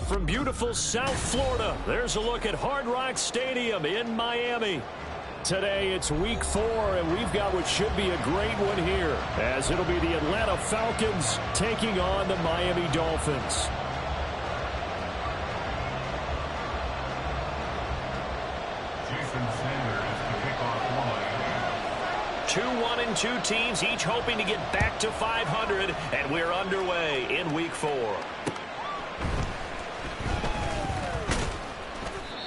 from beautiful South Florida, there's a look at Hard Rock Stadium in Miami. Today it's week 4, and we've got what should be a great one here, as it'll be the Atlanta Falcons taking on the Miami Dolphins. Two 1-2 teams, each hoping to get back to 500, and we're underway in week 4.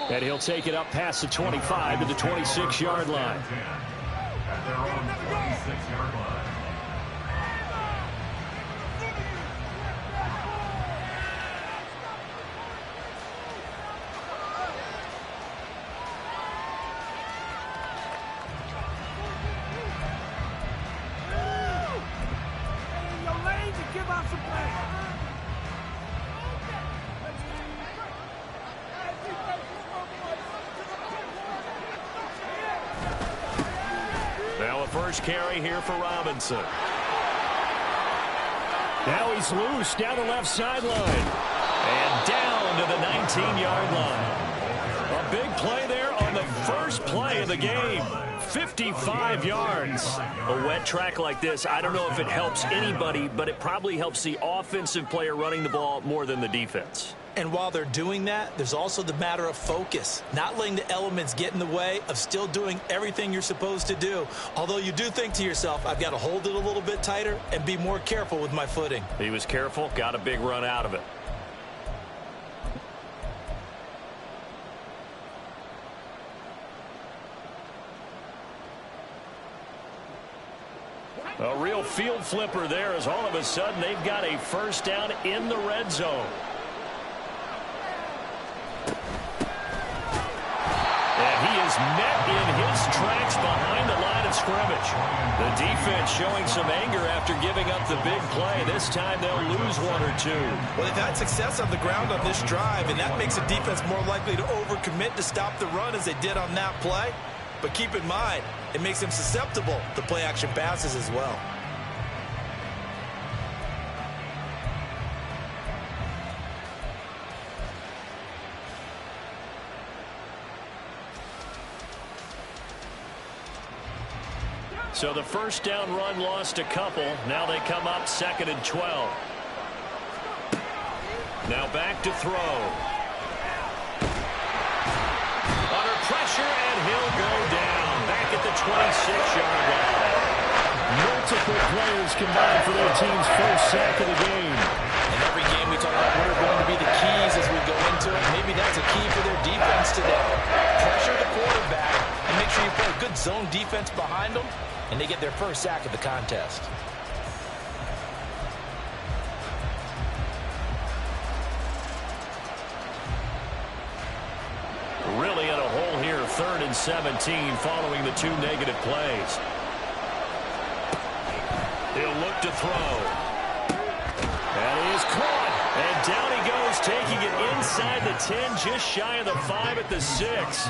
And he'll take it up past the 25 to the 26-yard line. At their own 26-yard line. Now a first carry here for Robinson. Now he's loose down the left sideline. And down to the 19-yard line. A big play there on the first play of the game. 55 yards. A wet track like this, I don't know if it helps anybody, but it probably helps the offensive player running the ball more than the defense. And while they're doing that, there's also the matter of focus. Not letting the elements get in the way of still doing everything you're supposed to do. Although you do think to yourself, I've got to hold it a little bit tighter and be more careful with my footing. He was careful, got a big run out of it. A real field flipper there, as all of a sudden they've got a first down in the red zone. And he is met in his tracks behind the line of scrimmage. The defense showing some anger after giving up the big play. This time they'll lose 1 or 2. Well, they've had success on the ground on this drive, and that makes the defense more likely to overcommit to stop the run as they did on that play. But keep in mind, it makes them susceptible to play-action passes as well. So the first down run lost a couple. Now they come up 2nd and 12. Now back to throw. Under pressure, and he'll go down. Back at the 26-yard line. Multiple players combined for their team's first sack of the game. In every game we talk about what are going to be the keys as we go into it. Maybe that's a key for their defense today. Pressure the quarterback and make sure you play a good zone defense behind them, and they get their first sack of the contest. Really in a hole here, 3rd and 17 following the 2 negative plays. He'll look to throw. And he is caught. And down he goes, taking it inside the 10, just shy of the 5 at the 6.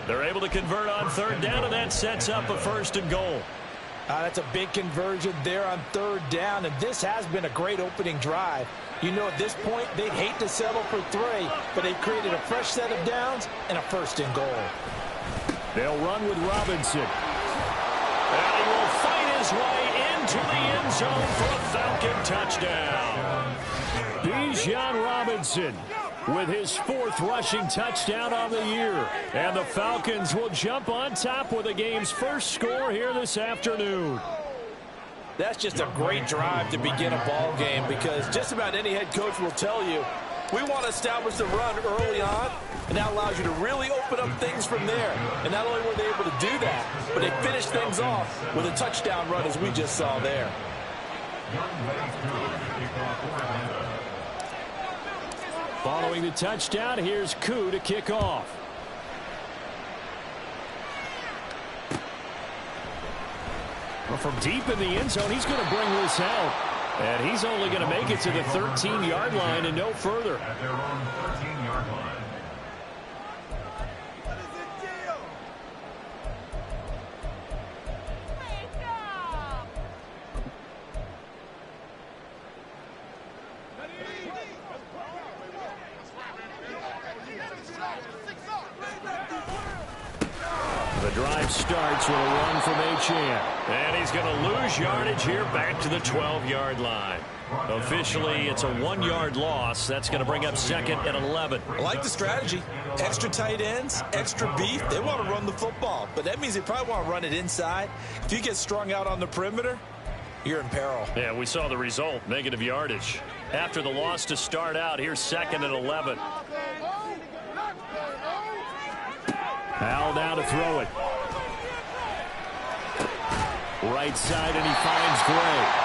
They're able to convert on 3rd down, and that sets up a 1st and goal. That's a big conversion there on 3rd down, and this has been a great opening drive. You know, at this point, they'd hate to settle for 3, but they've created a fresh set of downs and a 1st and goal. They'll run with Robinson. And he will fight his way into the end zone for a Falcon touchdown. Bijan Robinson with his 4th rushing touchdown on the year. And the Falcons will jump on top with the game's first score here this afternoon. That's just a great drive to begin a ball game, because just about any head coach will tell you, we want to establish the run early on, and that allows you to really open up things from there. And not only were they able to do that, but they finished things off with a touchdown run, as we just saw there. Following the touchdown, here's Koo to kick off. Well, from deep in the end zone, he's going to bring this out. And he's only going to make it to the 13-yard line and no further. At their own 13-yard line. drive starts with a run from Achane. And he's going to lose yardage here back to the 12-yard line. Officially, it's a 1-yard loss. That's going to bring up second and 11. I like the strategy. Extra tight ends, extra beef. They want to run the football, but that means they probably want to run it inside. If you get strung out on the perimeter, you're in peril. Yeah, we saw the result, negative yardage. After the loss to start out, here's second and 11. Hal now to throw it. Right side, and he finds Gray.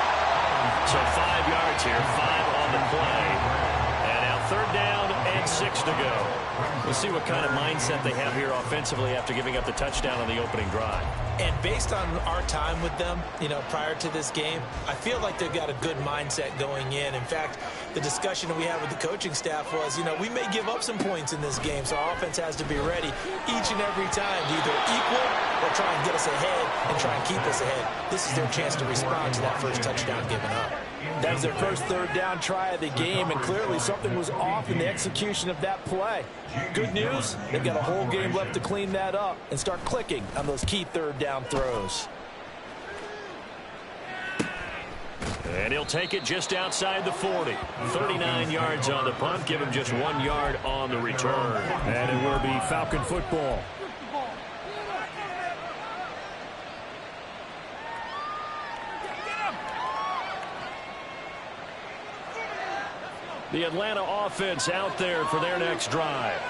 So 5 yards here, 5 on the play. And now third down and 6 to go. We'll see what kind of mindset they have here offensively after giving up the touchdown on the opening drive. And based on our time with them, prior to this game, I feel like they've got a good mindset going in. In fact, the discussion that we had with the coaching staff was, we may give up some points in this game, so our offense has to be ready each and every time to either equal or try and get us ahead and try and keep us ahead. This is their chance to respond to that first touchdown given up. That was their first third down try of the game, and clearly something was off in the execution of that play. Good news, they've got a whole game left to clean that up and start clicking on those key third down throws. And he'll take it just outside the 40. 39 yards on the punt, give him just 1 yard on the return. And it will be Falcon football. The Atlanta offense out there for their next drive.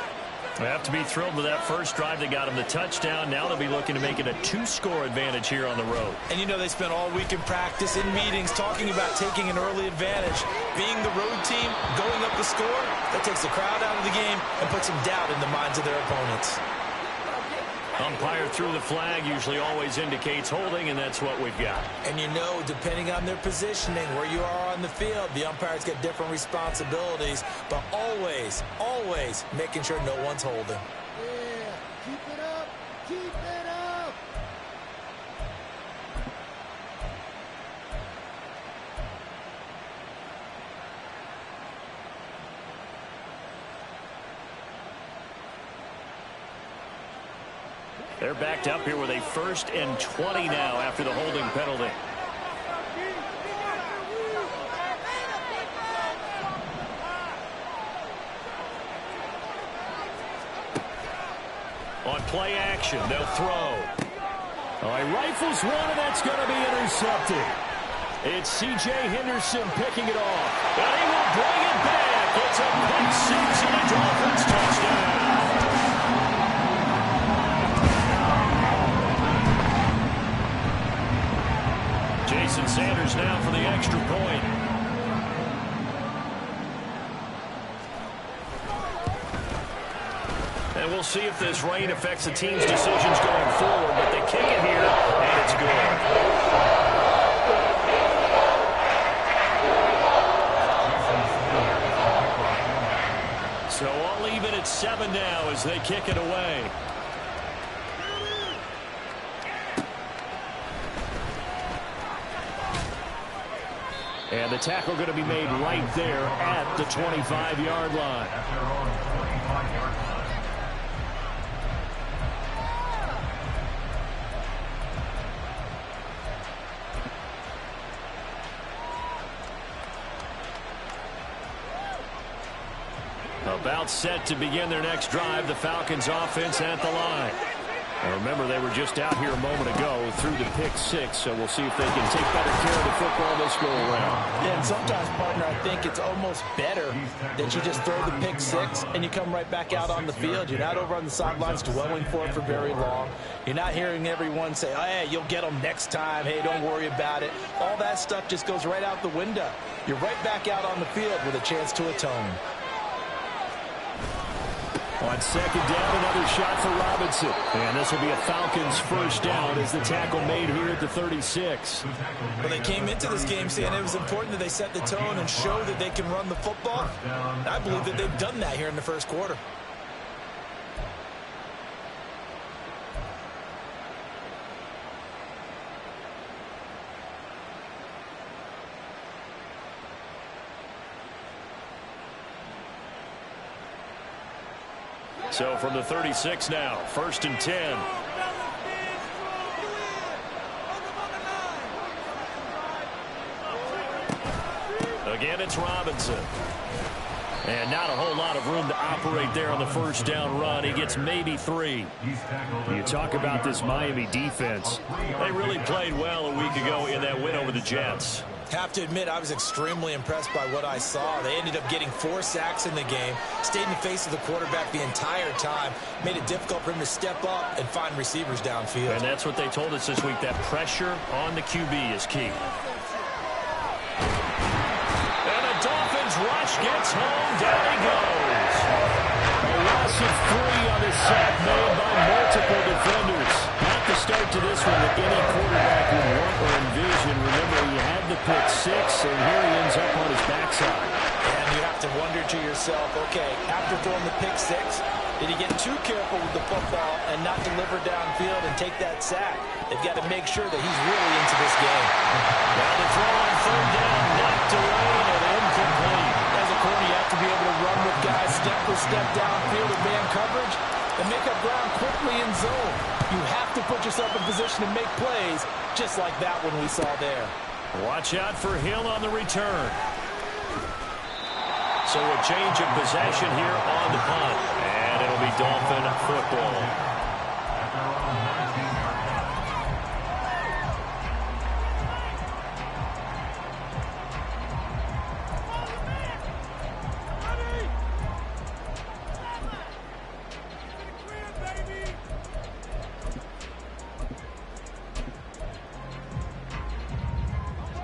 They have to be thrilled with that first drive that got them the touchdown. Now they'll be looking to make it a 2-score advantage here on the road. And they spent all week in practice, in meetings, talking about taking an early advantage. Being the road team, going up the score, that takes the crowd out of the game and puts some doubt in the minds of their opponents. Umpire threw the flag, usually always indicates holding, and that's what we've got. And depending on their positioning, where you are on the field, the umpires get different responsibilities, but always, always making sure no one's holding. Yeah, keep it up, keep it up. They're backed up here with a 1st and 20 now after the holding penalty. On play action, they'll throw. He rifles one, and that's going to be intercepted. It's C.J. Henderson picking it off. And he will bring it back. It's a pick six and a Dolphins touchdown. Jason Sanders now for the extra point. And we'll see if this rain affects the team's decisions going forward, but they kick it here, and it's good. So all even at 7 now as they kick it away. And the tackle going to be made right there at the 25-yard line. About set to begin their next drive, the Falcons offense at the line. Now remember, they were just out here a moment ago through the pick six, so we'll see if they can take better care of the football this go around. Yeah, and sometimes, partner, I think it's almost better that you just throw the pick six and you come right back out on the field. You're not over on the sidelines dwelling for it for very long. You're not hearing everyone say, oh, hey, you'll get them next time. Hey, don't worry about it. All that stuff just goes right out the window. You're right back out on the field with a chance to atone. On second down, another shot for Robinson. And this will be a Falcons first down as the tackle made here at the 36. Well, they came into this game saying it was important that they set the tone and show that they can run the football. I believe that they've done that here in the first quarter. So from the 36 now, 1st and 10. Again, it's Robinson. And not a whole lot of room to operate there on the first down run. He gets maybe 3. You talk about this Miami defense. They really played well a week ago in that win over the Jets. Have to admit, I was extremely impressed by what I saw. They ended up getting 4 sacks in the game, stayed in the face of the quarterback the entire time, made it difficult for him to step up and find receivers downfield. And that's what they told us this week, that pressure on the QB is key. And the Dolphins rush gets home, down he goes. A loss of 3 on the sack made by multiple defenders. Not the start to this one that any quarterback would want or envision. Remember, he had the pick 6, and here he ends up on his backside. And you have to wonder to yourself, okay, after throwing the pick 6, did he get too careful with the football and not deliver downfield and take that sack? They've got to make sure that he's really into this game. Now the throw on 3rd down, knocked away and incomplete. As a corner, you have to be able to run with guys step for step downfield with man coverage and make up ground quickly in zone. You have to put yourself in position to make plays, just like that one we saw there. Watch out for Hill on the return. So a change of possession here on the punt. And it'll be Dolphin football.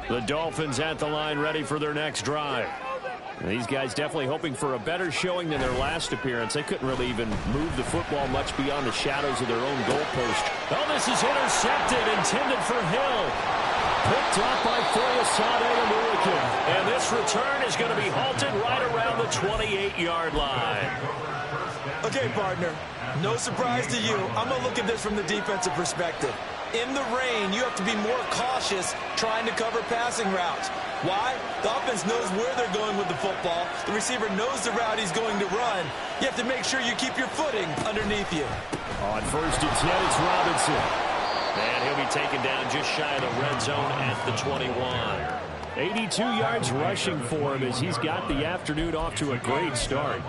The Dolphins at the line, ready for their next drive. These guys definitely hoping for a better showing than their last appearance. They couldn't really even move the football much beyond the shadows of their own goalpost. Oh, this is intercepted, intended for Hill. Picked up by Foyesade American. And this return is going to be halted right around the 28-yard line. Okay, partner, no surprise to you. I'm going to look at this from the defensive perspective. In the rain, you have to be more cautious trying to cover passing routes. Why? The offense knows where they're going with the football. The receiver knows the route he's going to run. You have to make sure you keep your footing underneath you. On 1st and 10, it's Robinson. And he'll be taken down just shy of the red zone at the 21. 82 yards rushing for him as he's got the afternoon off to a great start.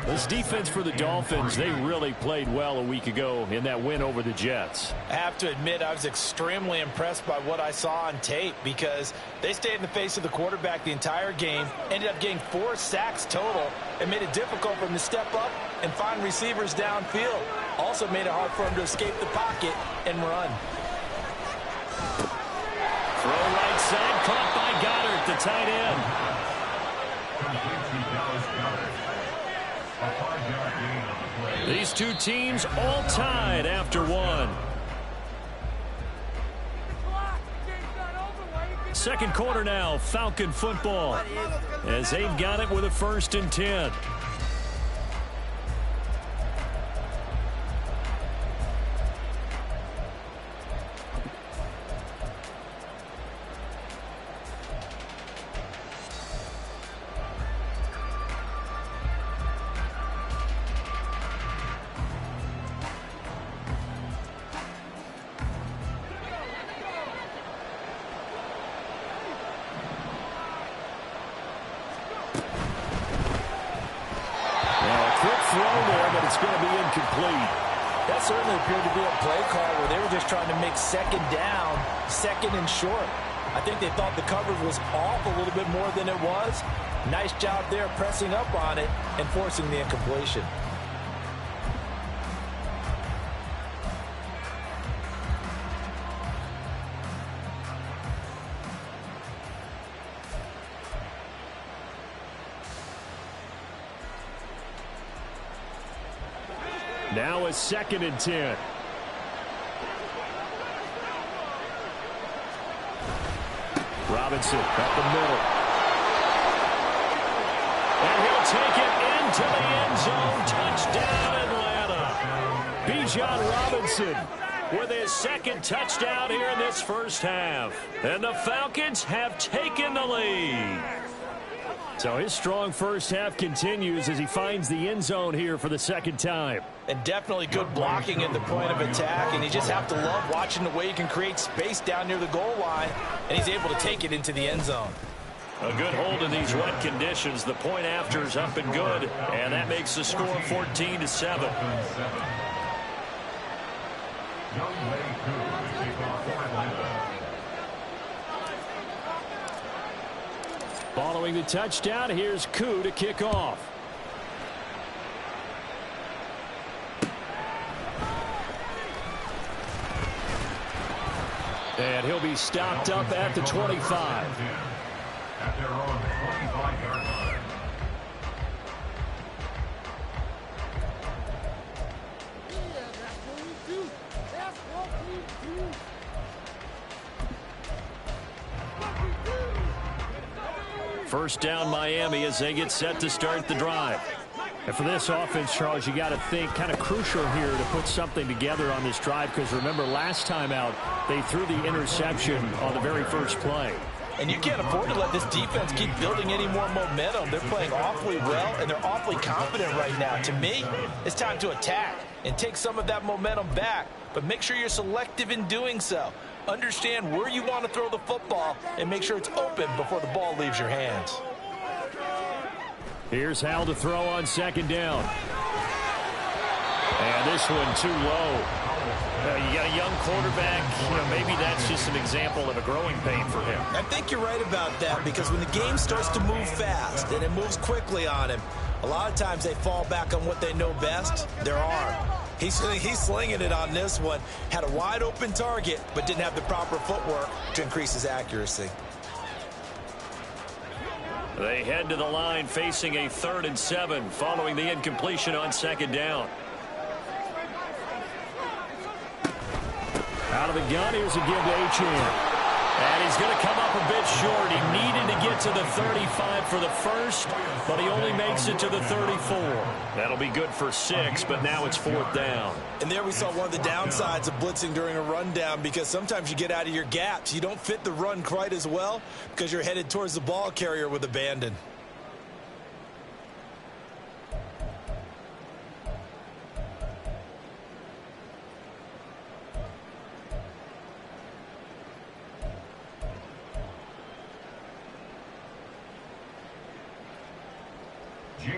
This defense for the Dolphins, they really played well a week ago in that win over the Jets. I have to admit, I was extremely impressed by what I saw on tape because they stayed in the face of the quarterback the entire game, ended up getting 4 sacks total, and made it difficult for him to step up and find receivers downfield. Also made it hard for him to escape the pocket and run. Throw right side, caught by Goddard, the tight end. These two teams all tied after 1. Second quarter now, Falcon football, as they've got it with a 1st and 10. That certainly appeared to be a play call where they were just trying to make 2nd down, 2nd and short. I think they thought the coverage was off a little bit more than it was. Nice job there pressing up on it and forcing the incompletion. Now a 2nd and 10. Robinson up the middle. And he'll take it into the end zone. Touchdown, Atlanta. Bijan Robinson with his 2nd touchdown here in this first half. And the Falcons have taken the lead. So his strong first half continues as he finds the end zone here for the 2nd time. And definitely good blocking at the point of attack, and you just have to love watching the way he can create space down near the goal line, and he's able to take it into the end zone. A good hold in these wet conditions. The point after is up and good, and that makes the score 14-7. Following the touchdown, here's Koo to kick off. And he'll be stopped up at the 25. At their own 25-yard line. Yeah, that's what we do. That's what we do. First down Miami as they get set to start the drive. And for this offense, Charles, you got to think kind of crucial here to put something together on this drive, because remember last time out they threw the interception on the very first play. And you can't afford to let this defense keep building any more momentum. They're playing awfully well, and they're awfully confident right now. To me, it's time to attack and take some of that momentum back, but make sure you're selective in doing so. Understand where you want to throw the football and make sure it's open before the ball leaves your hands. Here's Hal to throw on second down. And this one too low. You got a young quarterback. Maybe that's just an example of a growing pain for him. I think you're right about that, because when the game starts to move fast and it moves quickly on him, a lot of times they fall back on what they know best, their arm. He's slinging it on this one. Had a wide open target, but didn't have the proper footwork to increase his accuracy. They head to the line facing a 3rd and 7 following the incompletion on second down. Out of the gun, here's a give to Achane. And he's going to come up a bit short. He needed to get to the 35 for the first, but he only makes it to the 34. That'll be good for 6, but now it's 4th down. And there we saw one of the downsides of blitzing during a rundown, because sometimes you get out of your gaps. You don't fit the run quite as well because you're headed towards the ball carrier with abandon.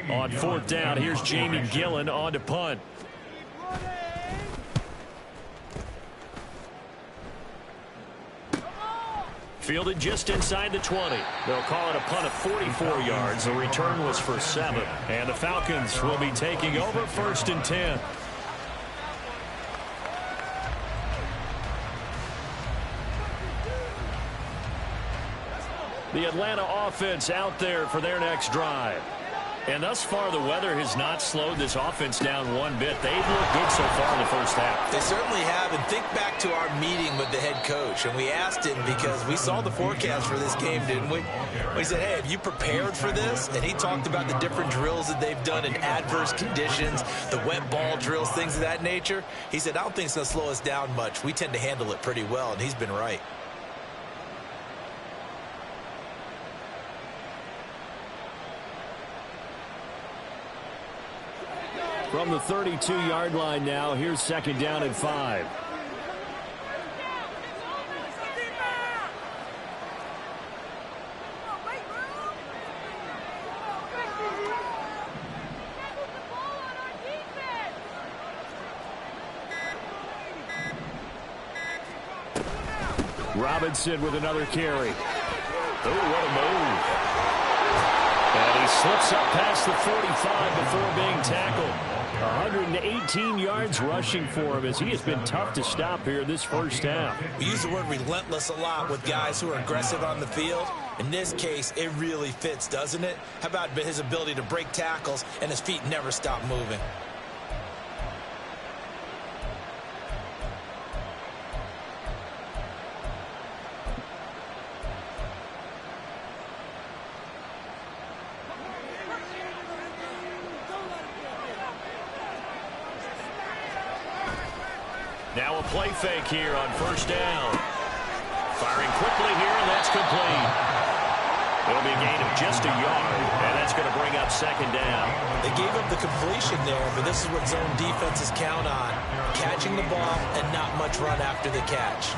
On 4th down, here's Jamie Gillen on to punt. Fielded just inside the 20. They'll call it a punt of 44 yards. The return was for 7. And the Falcons will be taking over 1st and 10. The Atlanta offense out there for their next drive. And thus far, the weather has not slowed this offense down one bit. They've looked good so far in the first half. They certainly have. And think back to our meeting with the head coach. And we asked him, because we saw the forecast for this game, didn't we? We said, hey, have you prepared for this? And he talked about the different drills that they've done in adverse conditions, the wet ball drills, things of that nature. He said, I don't think it's going to slow us down much. We tend to handle it pretty well, and he's been right. From the 32-yard line now, here's 2nd down and 5. Robinson with another carry. Oh, what a move. And he slips up past the 45 before being tackled. 118 yards rushing for him, as he has been tough to stop here this first half. We use the word relentless a lot with guys who are aggressive on the field. In this case, it really fits, doesn't it? How about his ability to break tackles and his feet never stop moving? Now a play fake here on 1st down. Firing quickly here, and that's complete. It'll be a gain of just a yard, and that's going to bring up 2nd down. They gave up the completion there, but this is what zone defenses count on. Catching the ball and not much run after the catch.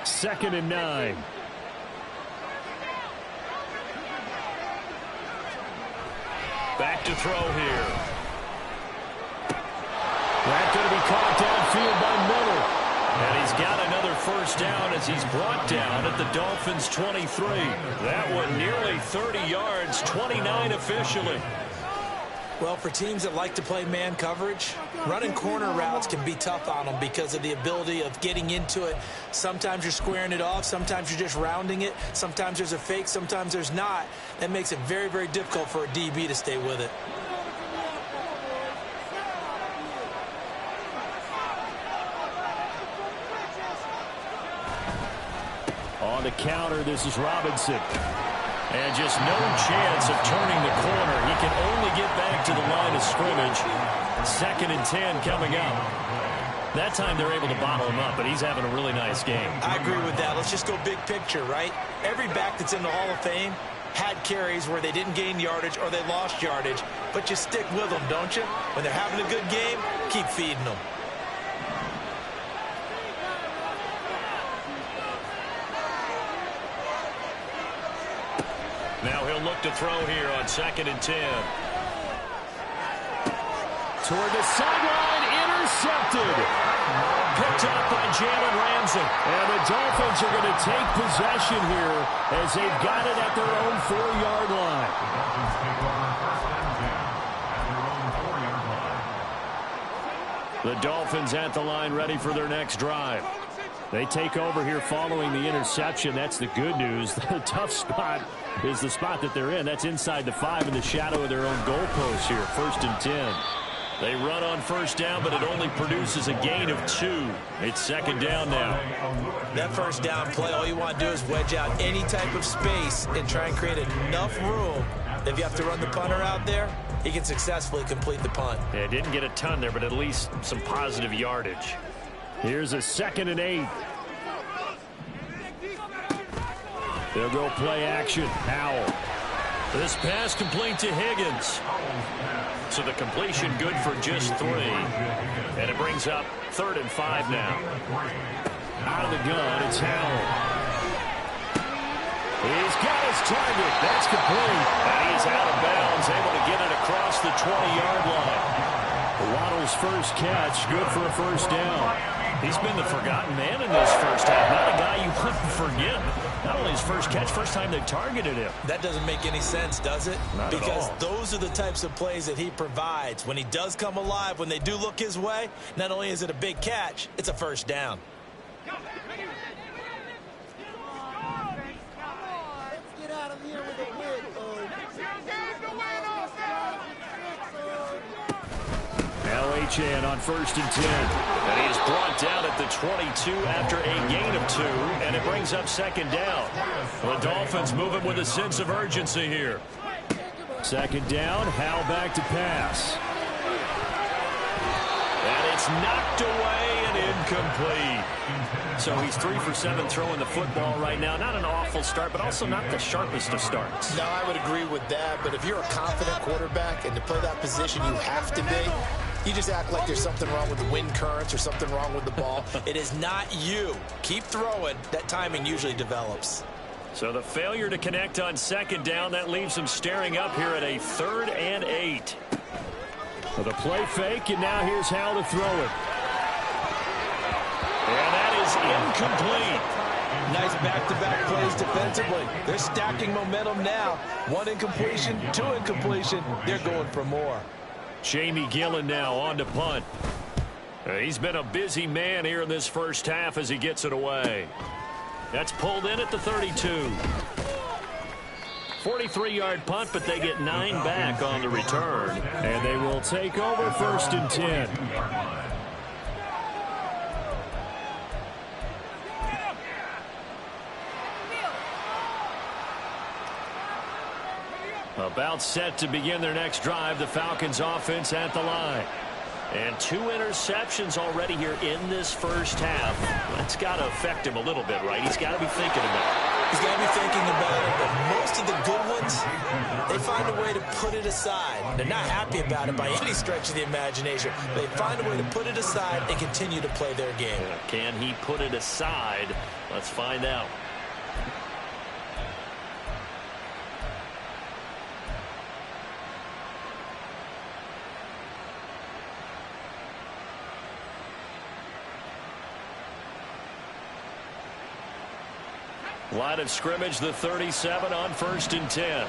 2nd and 9. Back to throw here. That's going to be caught downfield by Miller. And he's got another first down as he's brought down at the Dolphins' 23. That one nearly 30 yards, 29 officially. Well, for teams that like to play man coverage, running corner routes can be tough on them because of the ability of getting into it. Sometimes you're squaring it off. Sometimes you're just rounding it. Sometimes there's a fake. Sometimes there's not. That makes it very, very difficult for a DB to stay with it. On the counter, this is Robinson. And just no chance of turning the corner. He can only get back to the line of scrimmage. 2nd and 10 coming up. That time they're able to bottle him up, but he's having a really nice game. I agree with that. Let's just go big picture, right? Every back that's in the Hall of Fame had carries where they didn't gain yardage or they lost yardage, but you stick with them, don't you? When they're having a good game, keep feeding them. Now he'll look to throw here on 2nd and 10. Toward the sideline, intercepted. Picked up by Jalen Ramsey. And the Dolphins are going to take possession here as they've got it at their own 4-yard line. The Dolphins take over 1st and 10 at their own 4-yard line. The Dolphins at the line ready for their next drive. They take over here following the interception. That's the good news. The tough spot is the spot that they're in. That's inside the 5 in the shadow of their own goalpost here. 1st and 10. They run on first down, but it only produces a gain of 2. It's 2nd down now. That first down play, all you want to do is wedge out any type of space and try and create enough room. If you have to run the punter out there, he can successfully complete the punt. Yeah, didn't get a ton there, but at least some positive yardage. Here's a 2nd and 8. They'll go play action. Howell. This pass complete to Higgins. So the completion good for just 3. And it brings up 3rd and 5 now. Out of the gun, it's Howell. He's got his target. That's complete. And he's out of bounds, able to get it across the 20-yard line. Waddle's first catch, good for a first down. He's been the forgotten man in this first half. Not a guy you couldn't forget. Not only his first catch, first time they targeted him. That doesn't make any sense, does it? Not at all. Because those are the types of plays that he provides. When he does come alive, when they do look his way, not only is it a big catch, it's a first down. Let's get out of here with a win, LHN on 1st and 10. And he is brought down at the 22 after a gain of 2, and it brings up 2nd down. The Dolphins moving with a sense of urgency here. 2nd down, Howell back to pass. And it's knocked away and incomplete. So he's 3 for 7 throwing the football right now. Not an awful start, but also not the sharpest of starts. No, I would agree with that. But if you're a confident quarterback and to play that position you have to be, you just act like there's something wrong with the wind currents or something wrong with the ball. It is not you. Keep throwing. That timing usually develops. So the failure to connect on 2nd down, that leaves him staring up here at a 3rd and 8. Well, the play fake, and now here's Howell to throw it. And that is incomplete. Nice back-to-back plays defensively. They're stacking momentum now. 1 incompletion, 2 incompletion. They're going for more. Jamie Gillen now on to punt. He's been a busy man here in this first half as he gets it away. That's pulled in at the 32. 43-yard punt, but they get 9 back on the return. And they will take over 1st and 10. About set to begin their next drive. The Falcons offense at the line. And 2 interceptions already here in this first half. That's got to affect him a little bit, right? He's got to be thinking about it. He's got to be thinking about it, but most of the good ones, they find a way to put it aside. They're not happy about it by any stretch of the imagination. They find a way to put it aside and continue to play their game. Can he put it aside? Let's find out. Line of scrimmage, the 37 on 1st and 10.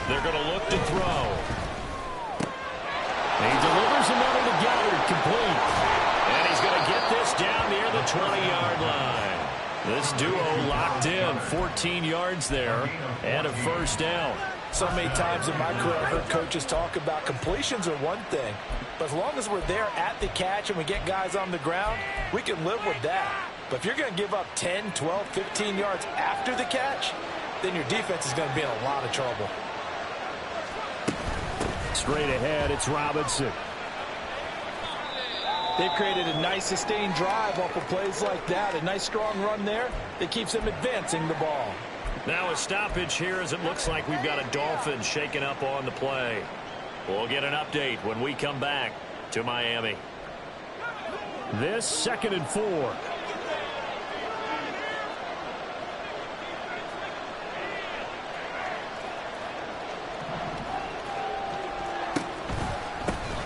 They're going to look to throw. He delivers another together, complete. And he's going to get this down near the 20-yard line. This duo locked in, 14 yards there, and a first down. So many times in my career I've heard coaches talk about completions are one thing, but as long as we're there at the catch and we get guys on the ground, we can live with that. But if you're going to give up 10, 12, 15 yards after the catch, then your defense is going to be in a lot of trouble. Straight ahead, it's Robinson. They've created a nice sustained drive off of plays like that. A nice strong run there that keeps them advancing the ball. Now a stoppage here as it looks like we've got a Dolphin shaking up on the play. We'll get an update when we come back to Miami. This 2nd and 4.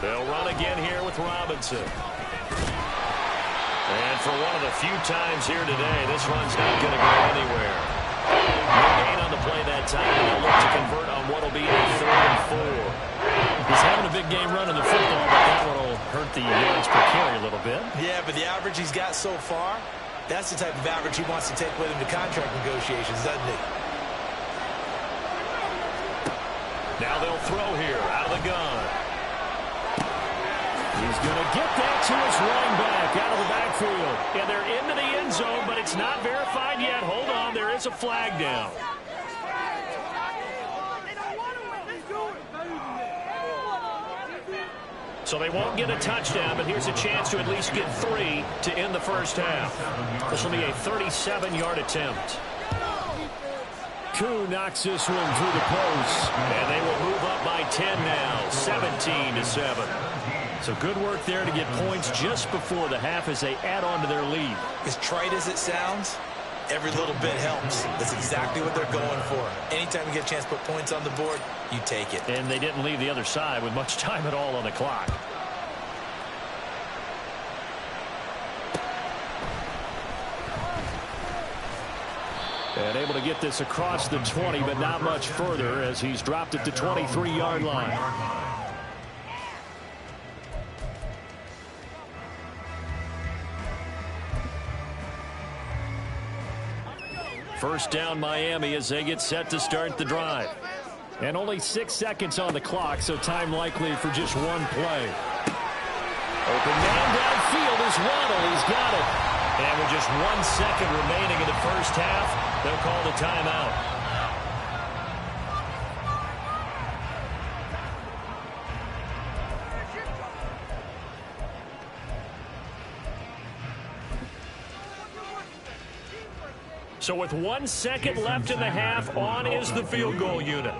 They'll run again here with Robinson. And for one of the few times here today, this run's not going to go anywhere. No gain on the play that time, and they'll look to convert on what will be a 3rd and 4. He's having a big game running the football, but that one will hurt the yards per carry a little bit. Yeah, but the average he's got so far, that's the type of average he wants to take with him to contract negotiations, doesn't he? Now they'll throw here out of the gun. He's going to get that to his running back out of the backfield. And they're into the end zone, but it's not verified yet. Hold on, there is a flag down. So they won't get a touchdown, but here's a chance to at least get 3 to end the first half. This will be a 37-yard attempt. Koo knocks this one through the post, and they will move up by 10 now, 17-7. So good work there to get points just before the half as they add on to their lead. As trite as it sounds, every little bit helps. That's exactly what they're going for. Anytime you get a chance to put points on the board, you take it. And they didn't leave the other side with much time at all on the clock. And able to get this across the 20, but not much further as he's dropped it to 23-yard line. First down Miami as they get set to start the drive. And only 6 seconds on the clock, so time likely for just one play. Open man downfield is Waddle. He's got it. And with just 1 second remaining in the first half, they'll call the timeout. So with 1 second left in the half, on is the field goal unit.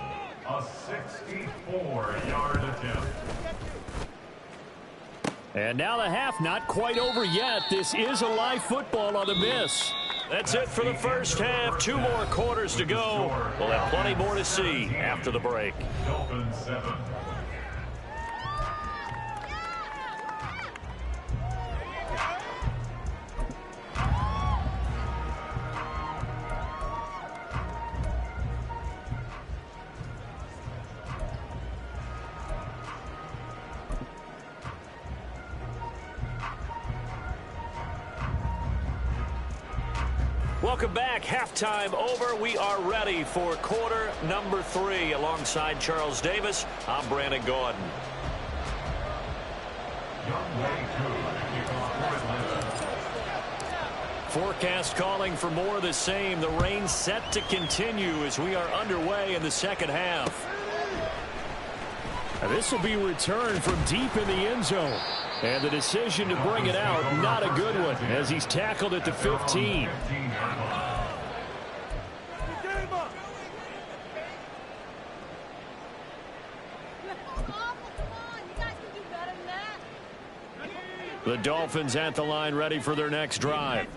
A 64-yard attempt. And now the half not quite over yet. This is a live football on the miss. That's it for the first half. 2 more quarters to go. We'll have plenty more to see after the break. Dolphins 7. Welcome back. Halftime over. We are ready for quarter number 3. Alongside Charles Davis, I'm Brandon Gordon. Forecast calling for more of the same. The rain set to continue as we are underway in the second half. This will be returned from deep in the end zone. And the decision to bring it out, not a good one, as he's tackled at the 15. The Dolphins at the line, ready for their next drive.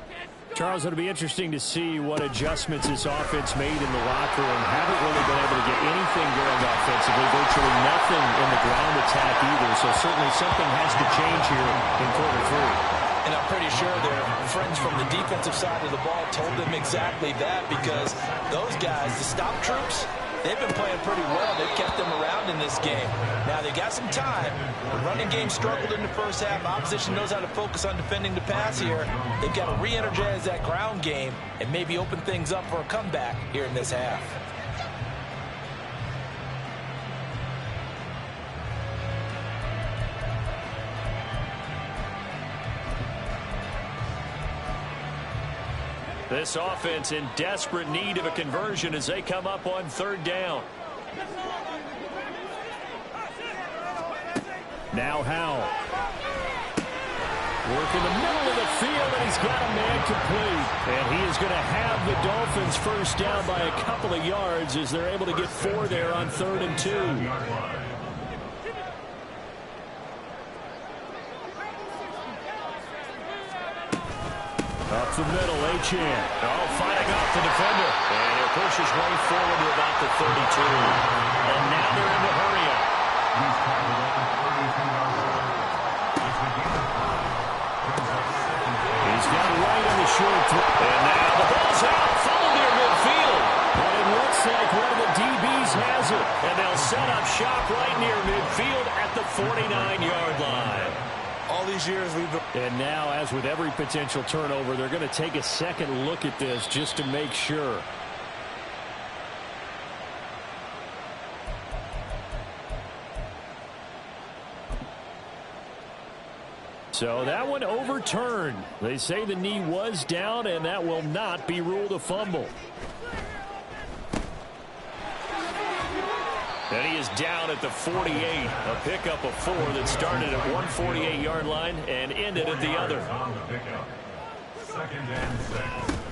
Charles, it'll be interesting to see what adjustments this offense made in the locker room. Haven't really been able to get anything going offensively, virtually nothing in the ground attack either. So certainly something has to change here in quarter three. And I'm pretty sure their friends from the defensive side of the ball told them exactly that, because those guys, the stop troops, they've been playing pretty well. They've kept them around in this game. Now, they got some time. The running game struggled in the first half. Opposition knows how to focus on defending the pass here. They've got to re-energize that ground game and maybe open things up for a comeback here in this half. This offense in desperate need of a conversion as they come up on third down. Now Howell. Work in the middle of the field, and he's got a man complete. And he is going to have the Dolphins first down by a couple of yards as they're able to get 4 there on 3rd and 2. Up the middle, Achane. Oh, fighting off the defender. And he'll push his way forward to about the 32. And now they're in the hurry-up. He's got right on the short throw. And now the ball's out, full near midfield. But it looks like one of the DBs has it. And they'll set up shop right near midfield at the 49-yard line. All these years we've been... And now, as with every potential turnover, they're going to take a second look at this just to make sure. So that one overturned. They say the knee was down, and that will not be ruled a fumble. And he is down at the 48. A pickup of 4 that started at 148-yard line and ended at the other.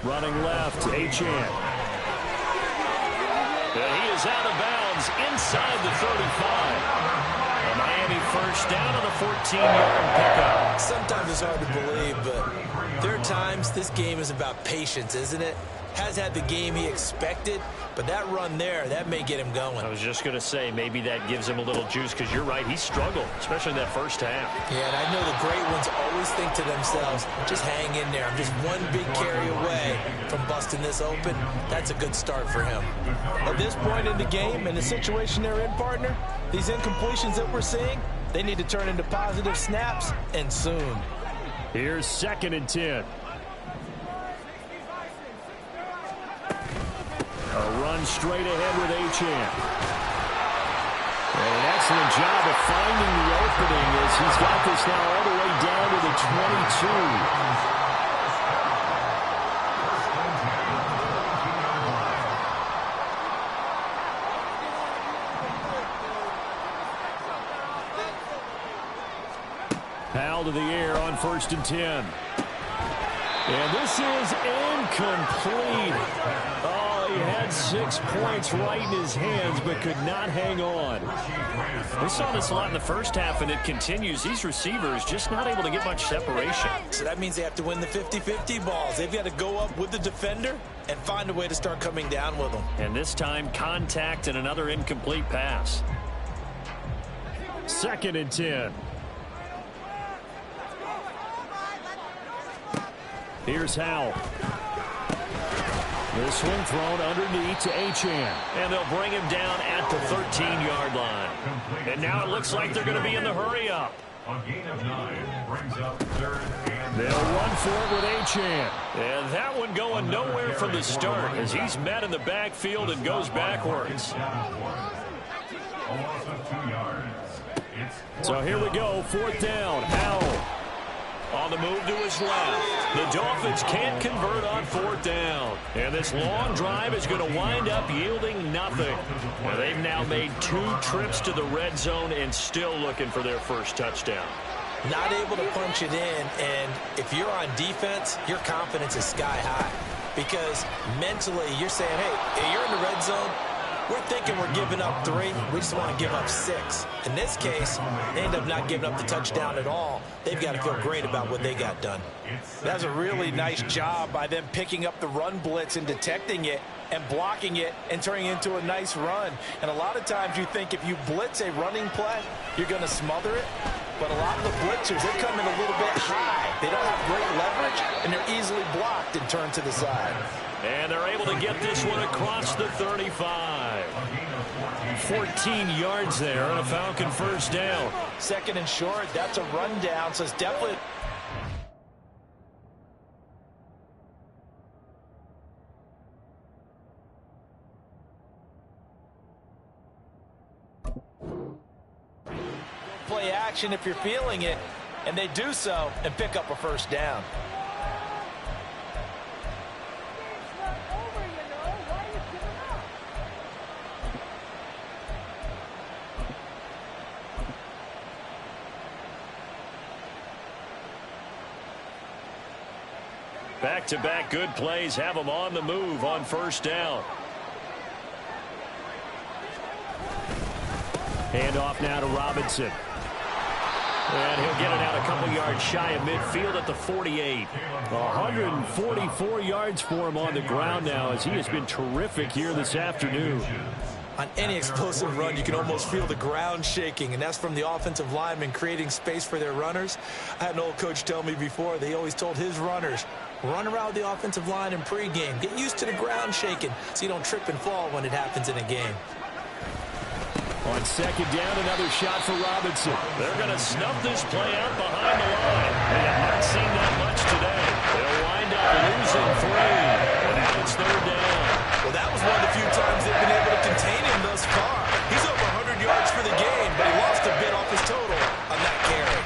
Running left, Achane. And he is out of bounds inside the 35. A Miami first down on the 14-yard pickup. Sometimes it's hard to believe, but there are times this game is about patience, isn't it? Has had the game he expected, but that run there, that may get him going. I was just going to say, maybe that gives him a little juice, because you're right, he struggled, especially in that first half. Yeah, and I know the great ones always think to themselves, just hang in there. I'm just one big carry away from busting this open. That's a good start for him. At this point in the game, and the situation they're in, partner, these incompletions that we're seeing, they need to turn into positive snaps, and soon. Here's 2nd and 10. A run straight ahead with Achane. And an excellent job of finding the opening as he's got this now all the way down to the 22. Powell to the air on 1st and 10. And this is incomplete. Oh, he had 6 points right in his hands, but could not hang on. We saw this a lot in the first half, and it continues. These receivers just not able to get much separation. So that means they have to win the 50-50 balls. They've got to go up with the defender and find a way to start coming down with them. And this time, contact and another incomplete pass. 2nd and 10. Here's Howell. This one thrown underneath to Achane. And they'll bring him down at the 13-yard line. And now it looks like they're going to be in the hurry-up. A gain of 9 brings up 3rd and... They'll run for it with Achane. And that one going nowhere from the start as he's met in the backfield and goes backwards. A loss of 2 yards. So here we go, 4th down. Howell on the move to his left. The Dolphins can't convert on 4th down. And this long drive is going to wind up yielding nothing. And they've now made 2 trips to the red zone and still looking for their first touchdown. Not able to punch it in, and if you're on defense, your confidence is sky high. Because mentally, you're saying, hey, you're in the red zone. We're thinking we're giving up 3. We just want to give up 6. In this case, they end up not giving up the touchdown at all. They've got to feel great about what they got done. That's a really nice job by them picking up the run blitz and detecting it and blocking it and turning it into a nice run. And a lot of times you think if you blitz a running play, you're going to smother it. But a lot of the blitzers, they come in a little bit high. They don't have great leverage, and they're easily blocked and turned to the side. And they're able to get this one across the 35. 14 yards there and a Falcon first down. 2nd and short, that's a rundown, so it's definitely... play action if you're feeling it, and they do so and pick up a first down. Back-to-back good plays have them on the move on first down. Hand off now to Robinson. And he'll get it out a couple yards shy of midfield at the 48. 144 yards for him on the ground now as he has been terrific here this afternoon. On any explosive run, you can almost feel the ground shaking, and that's from the offensive linemen creating space for their runners. I had an old coach tell me before, they always told his runners, run around the offensive line in pregame. Get used to the ground shaking so you don't trip and fall when it happens in a game. On 2nd down, another shot for Robinson. They're going to snuff this play out behind the line. They have not seen that much today. They'll wind up losing 3. And now it's 3rd down. Well, that was one of the few times they've been able to contain him thus far. He's over 100 yards for the game, but he lost a bit off his total on that carry.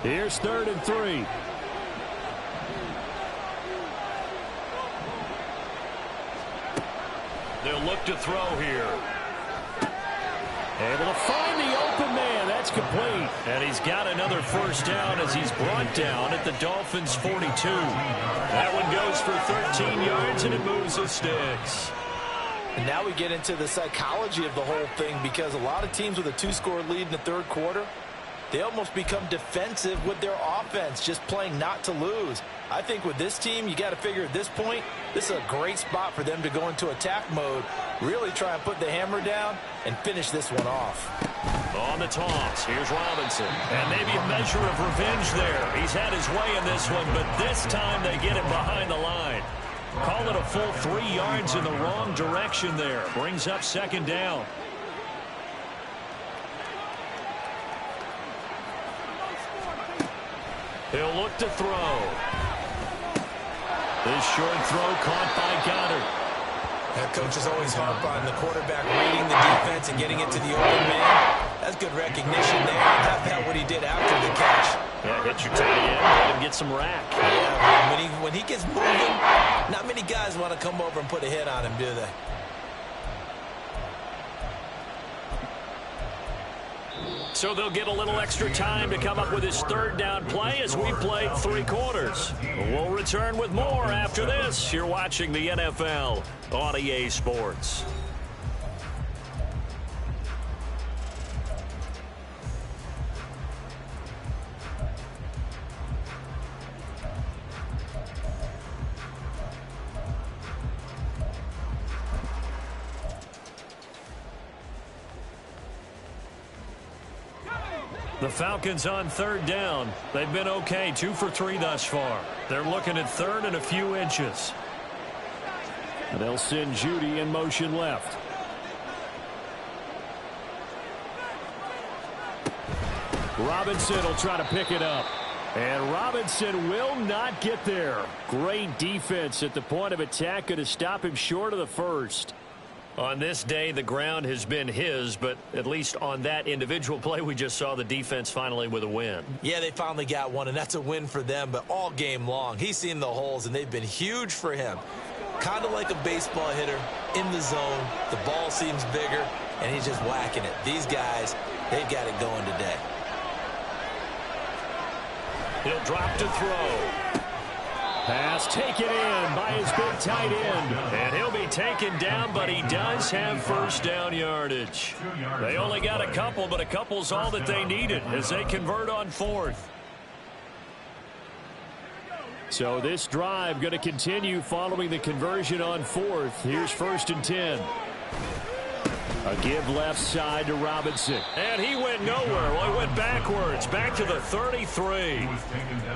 Here's 3rd and 3. They'll look to throw here. Able to find the open man. That's complete. And he's got another first down as he's brought down at the Dolphins' 42. That one goes for 13 yards, and it moves the sticks. And now we get into the psychology of the whole thing, because a lot of teams with a 2-score lead in the 3rd quarter, they almost become defensive with their offense, just playing not to lose. I think with this team, you got to figure at this point, this is a great spot for them to go into attack mode, really try and put the hammer down and finish this one off. On the toss, here's Robinson. And maybe a measure of revenge there. He's had his way in this one, but this time they get him behind the line. Call it a full 3 yards in the wrong direction there. Brings up 2nd down. He'll look to throw. This short throw caught by Goddard. That coach is always harp on the quarterback reading the defense and getting it to the open man. That's good recognition there. Not that what he did after the catch. Yeah, hit your tight end, let him get some rack. Yeah, when he gets moving, not many guys want to come over and put a hit on him, do they? So they'll get a little extra time to come up with his 3rd down play as we played 3 quarters. We'll return with more after this. You're watching the NFL on EA Sports. The Falcons on 3rd down. They've been okay, 2 for 3 thus far. They're looking at 3rd and a few inches. And they'll send Judy in motion left. Robinson will try to pick it up. And Robinson will not get there. Great defense at the point of attack to stop him short of the first. On this day, the ground has been his, but at least on that individual play, we just saw the defense finally with a win. Yeah, they finally got one, and that's a win for them, but all game long, he's seen the holes, and they've been huge for him. Kind of like a baseball hitter in the zone. The ball seems bigger, and he's just whacking it. These guys, they've got it going today. He'll drop to throw. Pass taken in by his big tight end. And he'll be taken down, but he does have first down yardage. They only got a couple, but a couple's all that they needed as they convert on fourth. So this drive going to continue following the conversion on fourth. Here's 1st and 10. A give left side to Robinson. And he went nowhere. Well, he went backwards. Back to the 33.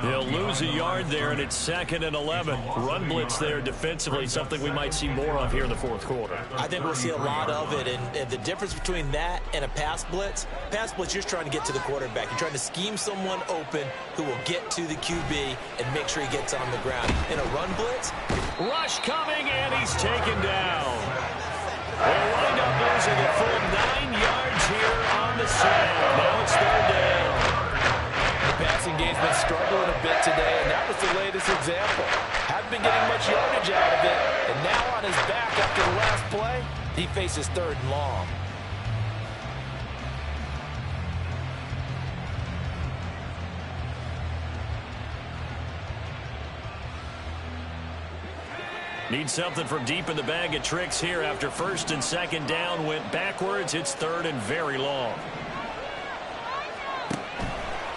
He'll lose a yard there, and it's 2nd and 11. Run blitz there defensively, something we might see more of here in the fourth quarter. I think we'll see a lot of it, and the difference between that and a pass blitz, you're just trying to get to the quarterback. You're trying to scheme someone open who will get to the QB and make sure he gets on the ground. In a run blitz, rush coming, and he's taken down. We'll wind up losing a full 9 yards here on the sack. Now it's 3rd down. The passing game's been struggling a bit today, and that was the latest example. Haven't been getting much yardage out of it, and now on his back after the last play, he faces 3rd and long. Need something from deep in the bag of tricks here after 1st and 2nd down went backwards. It's 3rd and very long.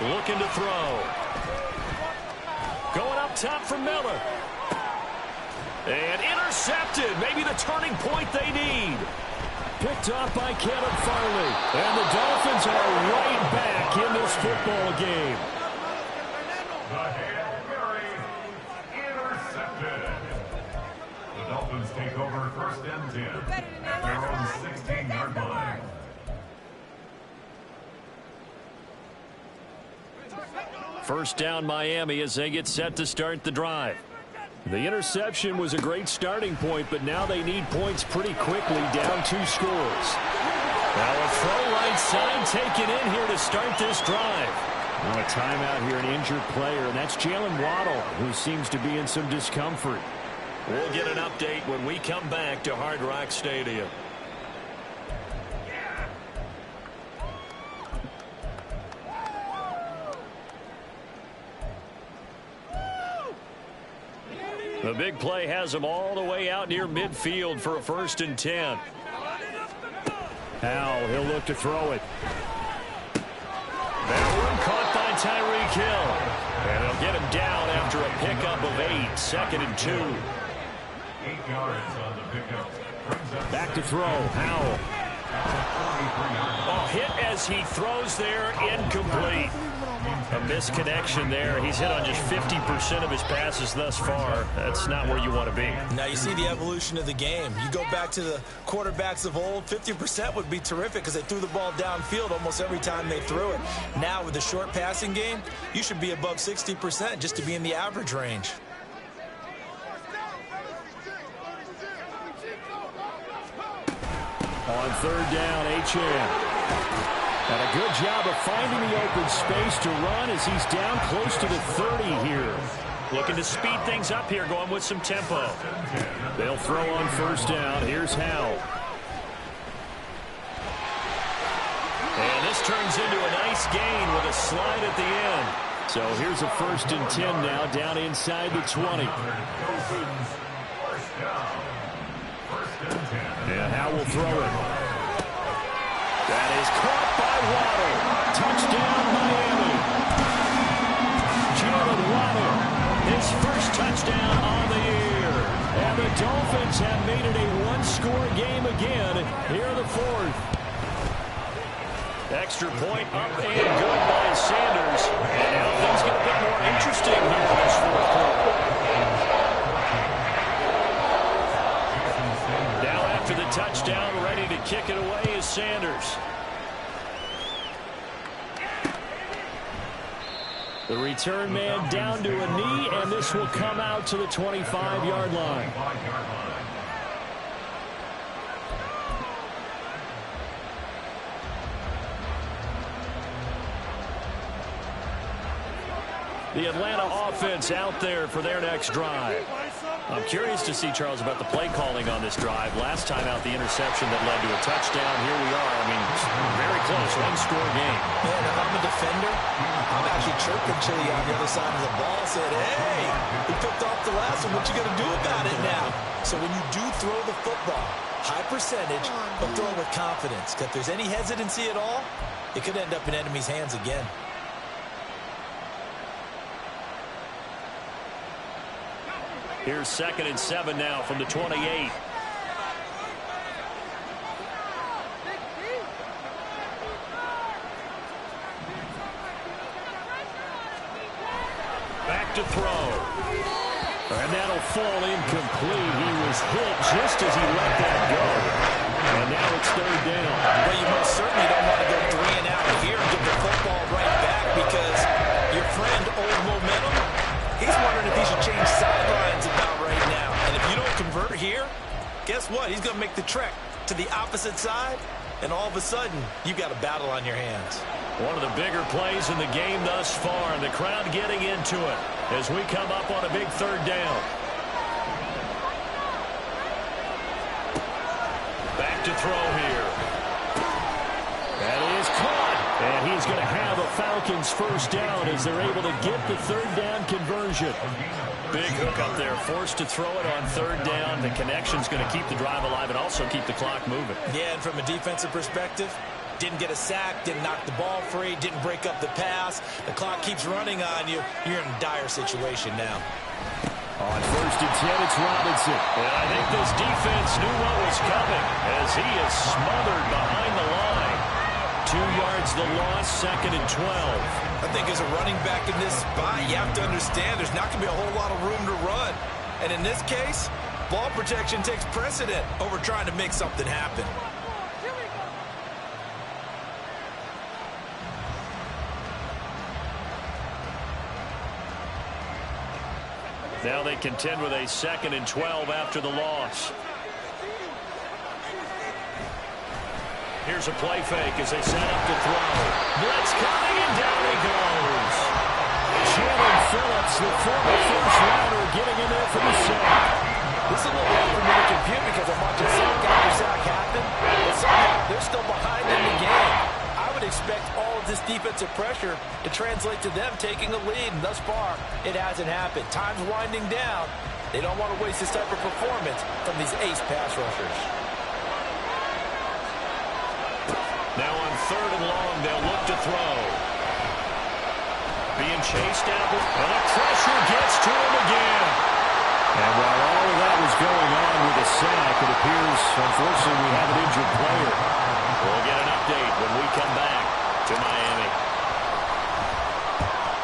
Looking to throw. Going up top for Miller. And intercepted. Maybe the turning point they need. Picked off by Caleb Farley. And the Dolphins are right back in this football game. Dolphins take over 1st and 10 at their own 16-yard line. First down Miami as they get set to start the drive. The interception was a great starting point, but now they need points pretty quickly, down 2 scores. Now a throw right side taken in here to start this drive. Well, a timeout here, an injured player, and that's Jalen Waddle, who seems to be in some discomfort. We'll get an update when we come back to Hard Rock Stadium. The big play has him all the way out near midfield for a 1st and 10. Howell, he'll look to throw it. That one caught by Tyreek Hill. And they'll get him down after a pickup of 8, 2nd and 2. 8 yards on the pickup. Back to throw. Howell. A hit as he throws there, incomplete. A misconnection there. He's hit on just 50% of his passes thus far. That's not where you want to be. Now you see the evolution of the game. You go back to the quarterbacks of old, 50% would be terrific because they threw the ball downfield almost every time they threw it. Now with the short passing game, you should be above 60% just to be in the average range. On 3rd down, Achane. And a good job of finding the open space to run as he's down close to the 30 here. Looking to speed things up here, going with some tempo. They'll throw on 1st down. Here's Howell. And this turns into a nice gain with a slide at the end. So here's a 1st and 10 now, down inside the 20. And Howell will throw it. That is caught by Waddle. Touchdown, Miami. Jalen Waddle, his first touchdown on the year. And the Dolphins have made it a one-score game again here in the 4th. Extra point up and good by Sanders. And now things get a bit more interesting here in this 4th quarter. Now after the touchdown, ready to kick it away is Sanders. The return man down to a knee, and this will come out to the 25-yard line. The Atlanta offense out there for their next drive. I'm curious to see, Charles, about the play calling on this drive. Last time out, the interception that led to a touchdown. Here we are. I mean, very close, one-score game. Man, if I'm a defender, I'm actually chirping Chili on the other side of the ball, saying, hey, we picked off the last one. What you going to do about it now? So when you do throw the football, high percentage, but throw it with confidence. If there's any hesitancy at all, it could end up in enemy's hands again. Here's 2nd and 7 now from the 28. Back to throw. And that'll fall incomplete. He was hit just as he let that go. And now it's 3rd down. Well, you most certainly don't want to go 3 and out here and give the football right back because your friend, old momentum, he's wondering if he should change sidelines about right now. And if you don't convert here, guess what? He's going to make the trek to the opposite side, and all of a sudden, you've got a battle on your hands. One of the bigger plays in the game thus far, and the crowd getting into it as we come up on a big 3rd down. Back to throw here. That is caught. And he's going to have a Falcons 1st down as they're able to get the 3rd down conversion. Big hook up there, forced to throw it on 3rd down. The connection's going to keep the drive alive and also keep the clock moving. Yeah, and from a defensive perspective, didn't get a sack, didn't knock the ball free, didn't break up the pass. The clock keeps running on you. You're in a dire situation now. On 1st and 10, it's Robinson. And I think this defense knew what was coming as he is smothered behind the line. 2 yards the loss, 2nd and 12. I think as a running back in this spot, you have to understand there's not going to be a whole lot of room to run. And in this case, ball protection takes precedent over trying to make something happen. Now they contend with a 2nd and 12 after the loss. Here's a play fake as they set up to throw. Blitz coming, and down he goes. Jalen Phillips, the former first-rounder, getting in there for the sack. This is a little hard for me to compute because I'm watching sack after sack happen, but somehow they're still behind in the game. I would expect all of this defensive pressure to translate to them taking a lead, and thus far, it hasn't happened. Time's winding down. They don't want to waste this type of performance from these ace pass rushers. Now on 3rd and long, they'll look to throw. Being chased out, and the pressure gets to him again. And while all of that was going on with the sack, it appears, unfortunately, we have an injured player. We'll get an update when we come back to Miami.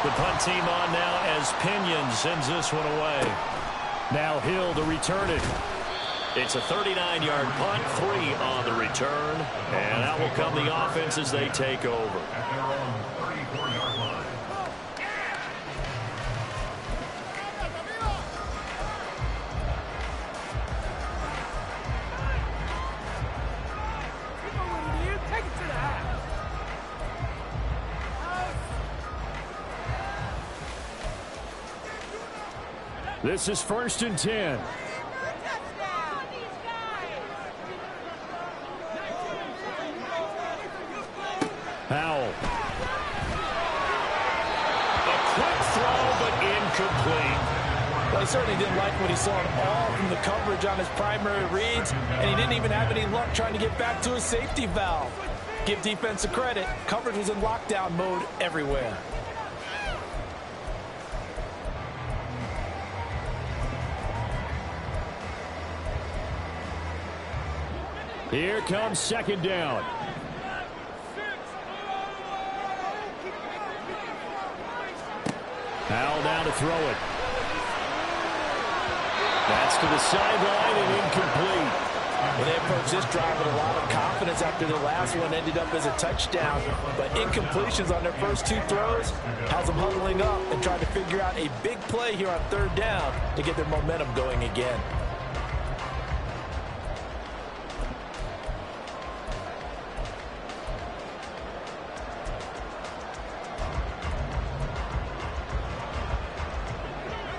The punt team on now as Pinion sends this one away. Now Hill to return it. It's a 39-yard punt, 3 on the return, and that will come the offense as they take over. At their own 34-yard line. Take it to the house. This is 1st and 10. Powell. A quick throw, but incomplete. Well, he certainly didn't like what he saw at all from the coverage on his primary reads, and he didn't even have any luck trying to get back to his safety valve. Give defense a credit. Coverage was in lockdown mode everywhere. Here comes 2nd down. Powell down to throw it. That's to the sideline and incomplete. Well, they approached this drive with a lot of confidence after their last one ended up as a touchdown. But incompletions on their first two throws has them huddling up and trying to figure out a big play here on third down to get their momentum going again.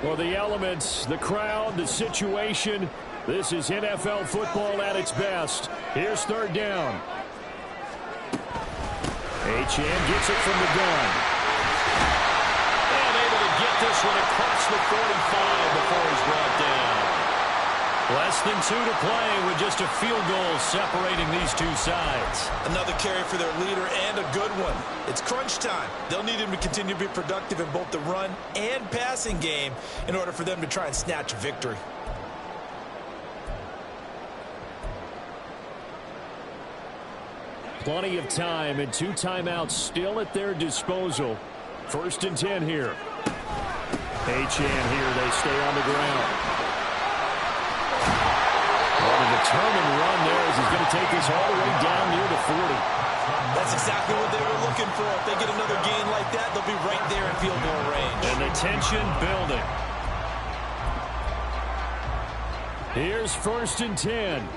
Well, the elements, the crowd, the situation, this is NFL football at its best. Here's third down. Achane gets it from the gun. And able to get this one across the 45 before he's brought down. Less than 2 to play with just a field goal separating these two sides. Another carry for their leader and a good one. It's crunch time. They'll need him to continue to be productive in both the run and passing game in order for them to try and snatch a victory. Plenty of time and 2 timeouts still at their disposal. 1st and 10 here. Achane here. They stay on the ground. Well, a determined run there as he's going to take this all the way down near the 40. That's exactly what they were looking for. If they get another gain like that, they'll be right there in field goal range. And the tension building. Here's 1st and 10.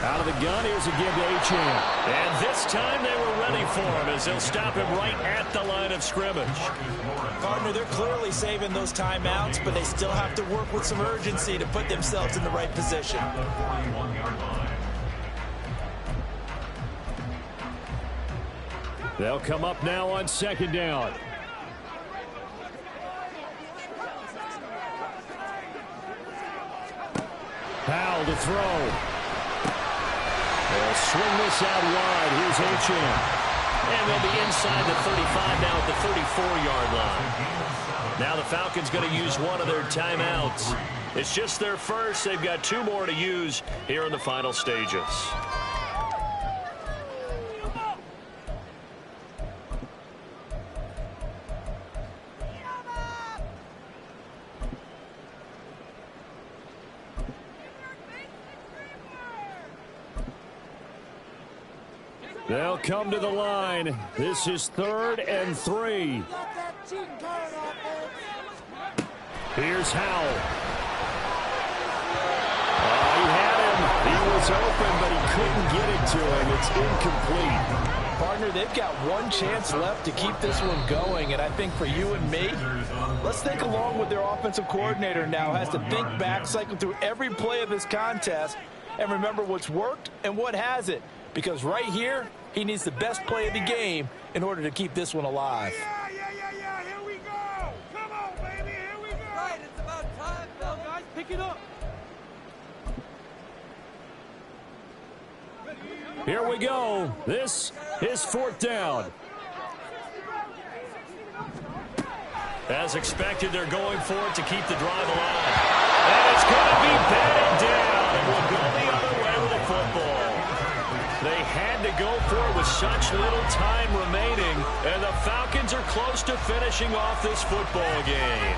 Out of the gun, here's a give to Achane. And this time they were ready for him as they'll stop him right at the line of scrimmage. Partner, they're clearly saving those timeouts, but they still have to work with some urgency to put themselves in the right position. They'll come up now on 2nd down. Powell to throw. They'll swing this out wide. Here's Achane. And they'll be inside the 35 now at the 34-yard line. Now the Falcons going to use one of their timeouts. It's just their first. They've got 2 more to use here in the final stages. They'll come to the line. This is 3rd and 3. Here's Howell. He had him. He was open, but he couldn't get it to him. It's incomplete. Partner, they've got 1 chance left to keep this one going, and I think for you and me, let's think along with their offensive coordinator now. Has to think back, cycle through every play of this contest, and remember what's worked and what hasn't. Because right here, he needs the best play of the game in order to keep this one alive. Yeah, here we go. Come on, baby, here we go. Right, it's about time, Phil, guys. Pick it up. Here we go. This is 4th down. As expected, they're going for it to keep the drive alive. And it's going to be batted down. And we'll go the other way with the football. They had to go for it with such little time remaining, and the Falcons are close to finishing off this football game.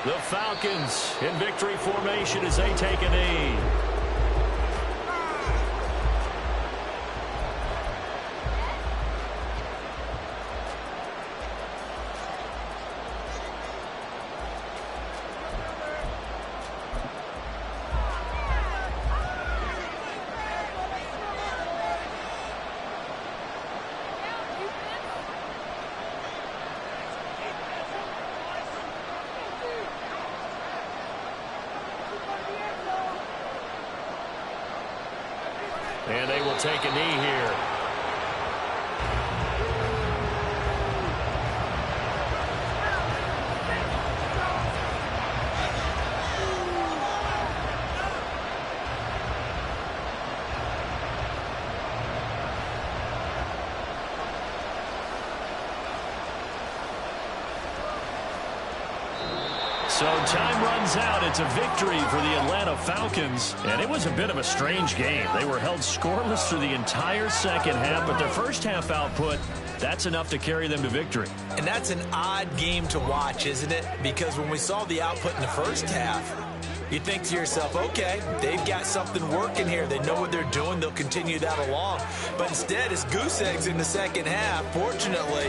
The Falcons in victory formation as they take a knee. And they will take a knee here. So time runs out. It's a victory for the Atlanta Falcons. And it was a bit of a strange game. They were held scoreless through the entire second half, but their first half output, that's enough to carry them to victory. And that's an odd game to watch, isn't it? Because when we saw the output in the first half, you think to yourself, okay, they've got something working here. They know what they're doing. They'll continue that along. But instead, it's goose eggs in the second half. Fortunately,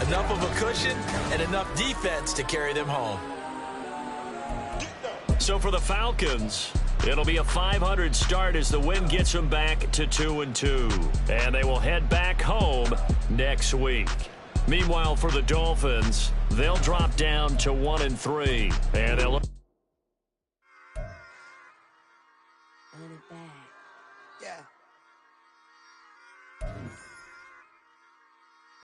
enough of a cushion and enough defense to carry them home. So for the Falcons, it'll be a .500 start as the win gets them back to 2-2. And they will head back home next week. Meanwhile, for the Dolphins, they'll drop down to 1-3. And they'll